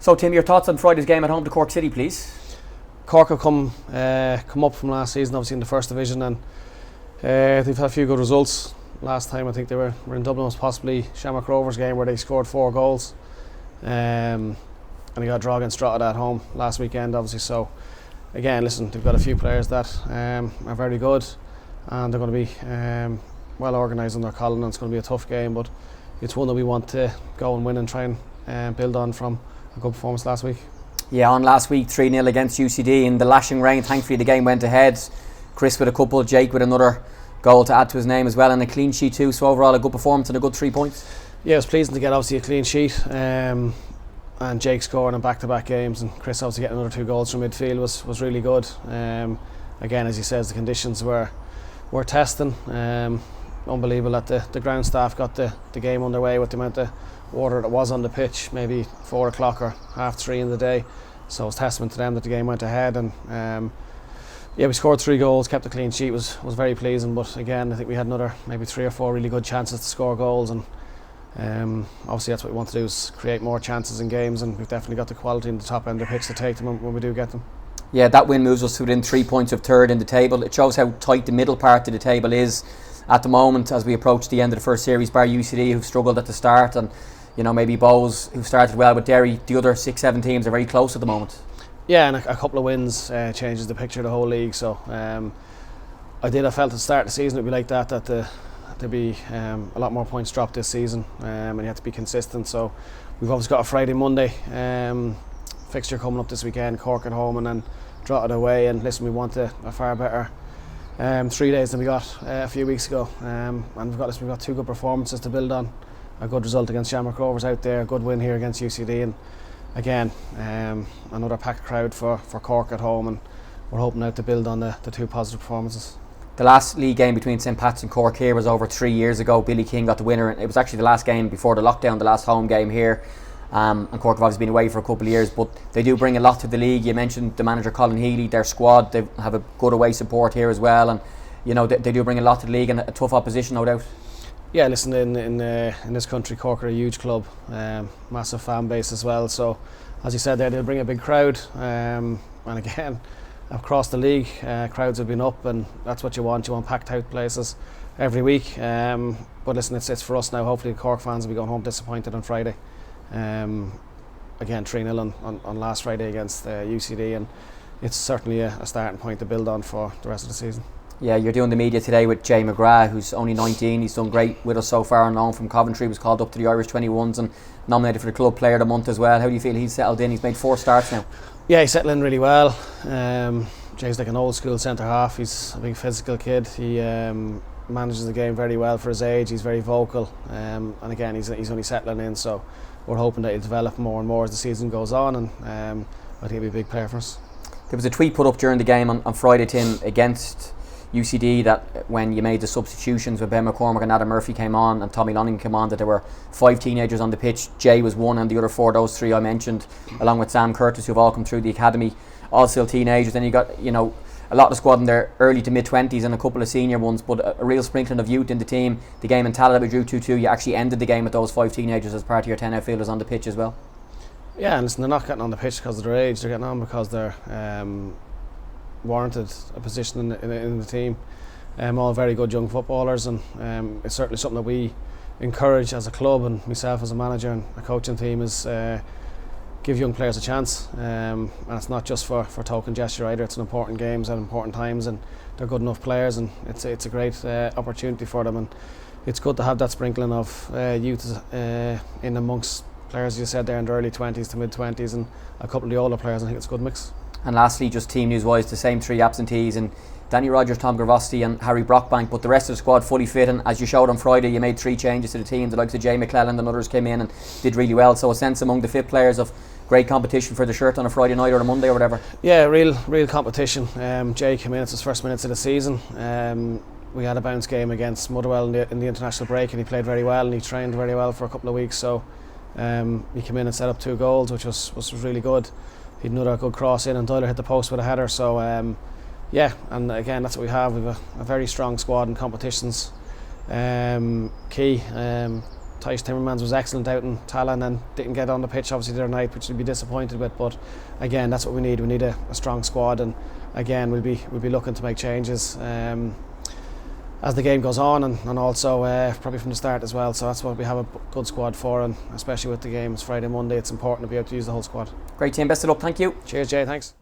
So Tim, your thoughts on Friday's game at home to Cork City, please? Cork have come up from last season, obviously in the first division, and they've had a few good results. Last time I think they were in Dublin, was possibly 𝗣𝗥𝗘𝗩𝗪 Rovers game where they scored 4 goals, and they got a draw against Drogheda at home last weekend, obviously. So again, listen, they've got a few players that are very good, and they're going to be well organised in their column, and it's going to be a tough game, but it's one that we want to go and win and try and build on from a good performance last week. Yeah, on last week 3-0 against UCD in the lashing rain. Thankfully the game went ahead. Chris with a couple, Jake with another goal to add to his name as well, and a clean sheet too. So overall a good performance and a good 3 points. Yeah, it was pleasing to get obviously a clean sheet, and Jake scoring in back-to-back games, and Chris obviously getting another 2 goals from midfield was really good. Again, as he says, the conditions were testing. Unbelievable that the ground staff got the game underway with the amount of water that was on the pitch, maybe 4 o'clock or 3:30 in the day. So it's testament to them that the game went ahead, and yeah, we scored 3 goals, kept a clean sheet, was very pleasing. But again, I think we had another maybe 3 or 4 really good chances to score goals, and obviously that's what we want to do, is create more chances in games, and we've definitely got the quality in the top end of the pitch to take them when we do get them. Yeah, that win moves us within 3 points of third in the table. It shows how tight the middle part of the table is at the moment as we approach the end of the first series, bar UCD who've struggled at the start, and maybe bbowes who started well with Derry. The other 6-7 teams are very close at the moment. Yeah, and a couple of wins changes the picture of the whole league. So I felt at the start of the season it'd be like that there'd be a lot more points dropped this season, and you have to be consistent. So we've obviously got a Friday Monday fixture coming up this weekend, Cork at home and then Drogheda away, and listen, we want a far better 3 days than we got a few weeks ago, and we've got 2 good performances to build on. A good result against 𝗣𝗥𝗘𝗩𝗪 Rovers out there, a good win here against UCD, and again another packed crowd for Cork at home, and we're hoping now to build on the 2 positive performances. The last league game between St Pat's and Cork here was over 3 years ago. Billy King got the winner, and it was actually the last game before the lockdown, the last home game here. And Cork have obviously been away for a couple of years, but they do bring a lot to the league. You mentioned the manager Colin Healy, their squad, they have a good away support here as well, and they do bring a lot to the league, and a tough opposition, no doubt. Yeah, listen, in this country, Cork are a huge club, massive fan base as well. So, as you said there, they'll bring a big crowd, and again, across the league, crowds have been up, and that's what you want. You want packed out places every week. But listen, it's for us now. Hopefully, the Cork fans will be going home disappointed on Friday. Again, 3-0 on last Friday against UCD, and it's certainly a starting point to build on for the rest of the season. Yeah, you're doing the media today with 𝗣𝗥𝗘𝗪, who's only 19. He's done great with us so far on loan from Coventry. Was called up to the Irish 21s and nominated for the Club Player of the Month as well. How do you feel he's settled in? He's made 4 starts now. Yeah, he's settling really well. Jay's like an old school centre half. He's a big physical kid. He manages the game very well for his age. He's very vocal, and again, he's only settling in. So we're hoping that he'll develop more and more as the season goes on, and I think he'll be a big player for us. There was a tweet put up during the game on Friday, Tim, against UCD, that when you made the substitutions when Ben McCormack and Adam Murphy came on and Tommy Lonning came on, that there were 5 teenagers on the pitch. Jay was 1, and the other 4, those 3 I mentioned, along with Sam Curtis, who've all come through the academy, all still teenagers. Then you got a lot of the squad in their early to mid-20s and a couple of senior ones, but a real sprinkling of youth in the team. The game in Tallaght that we drew 2-2, you actually ended the game with those 5 teenagers as part of your 10 outfielders on the pitch as well. Yeah, and listen, they're not getting on the pitch because of their age, they're getting on because they're warranted a position in the team. All very good young footballers, and it's certainly something that we encourage as a club, and myself as a manager and a coaching team is give young players a chance, and it's not just for token gesture either. It's an important games at important times, and they're good enough players, and it's a great opportunity for them, and it's good to have that sprinkling of youth in amongst players, as you said there, in the early 20s to mid-20s, and a couple of the older players. I think it's a good mix. And lastly, just team news wise, the same 3 absentees, and Danny Rogers, Tom Gravosty and Harry Brockbank, but the rest of the squad fully fit, and as you showed on Friday, you made 3 changes to the team. The likes of Jay McClellan and others came in and did really well, so a sense among the fit players of great competition for the shirt on a Friday night or a Monday or whatever. Yeah, real competition. Jay came in, it's his first minutes of the season. We had a bounce game against Motherwell in the international break, and he played very well, and he trained very well for a couple of weeks, so he came in and set up 2 goals, which was really good. He'd another good cross in, and Doyle hit the post with a header. So yeah, and again, that's what we have. We've a very strong squad in competitions. Key 𝗖𝗟𝗔𝗡𝗪 Timmermans was excellent out in Tallinn and didn't get on the pitch obviously the other night, which we'll be disappointed with. But again, that's what we need. We need a strong squad, and again we'll be looking to make changes as the game goes on, and also probably from the start as well. So that's what we have a good squad for, and especially with the games Friday, Monday, it's important to be able to use the whole squad. Great, Tim. Best of luck. Thank you. Cheers, Jay. Thanks.